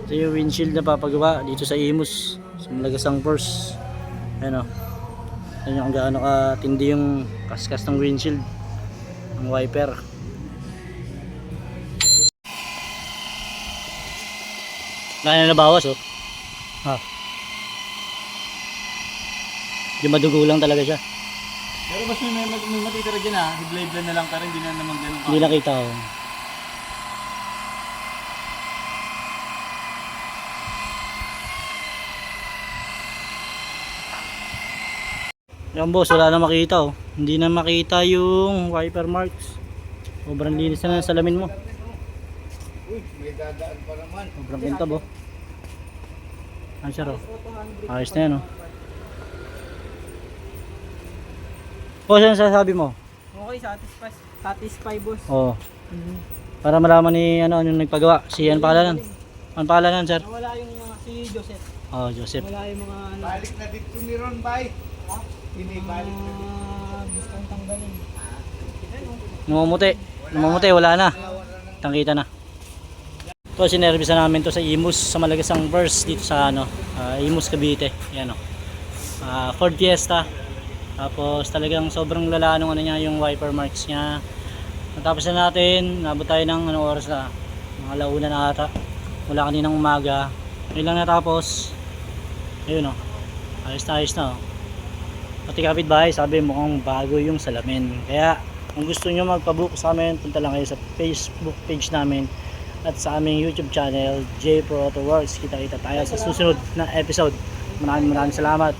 Ito yung windshield na papagawa dito sa Imus, sa Malagasang Force. Ayan o. Ayan yung gaano katindi yung kaskas ng windshield, ng wiper. Kaya na nabawas oh. Ha. Yung madugo lang talaga siya. Pero mas may matitira dyan ha. Hibla-hibla na lang ka rin. Hindi na naman ganun ka. Hindi nakita oh. Yan boss, wala na makita oh. Hindi na makita yung wiper marks. Sobrang linis na ng salamin mo. Uy, may dadaan pa naman. Sobrang pintab oh. Ano siya ro? Ayos na yan oh. Boss, ano sasabi mo? Okay, satisfy boss. Oo. Para malaman ni ano yung nagpagawa. Si ano pangalanan? Ano pangalanan sir? Wala yung mga si Joseph. Oh, Joseph. Wala yung mga ano. Balik na dito ni Ron, bay. Ha? Inibalik na dito. Gustong tanggalin. Namumuti, wala na. Tangkita na. Ito sinervisa namin to sa Imus, sa Malagasang Verse dito sa ano, Imus Cavite. Yan oh. Ford Fiesta. Tapos talagang sobrang lala nung ano niya, yung wiper marks niya. Natapos na natin, nabot tayo ng anong oras na, mga launa na ata. Mula kaninang umaga. Ngayon lang natapos. Ayun oh. Ayos na oh. Pati kapitbahay, sabi mukhang bago yung salamin. Kaya kung gusto nyo magpabook sa amin, punta lang kayo sa Facebook page namin at sa aming YouTube channel, J Pro Auto Works. Kita-kita tayo sa susunod na episode. Maraming salamat.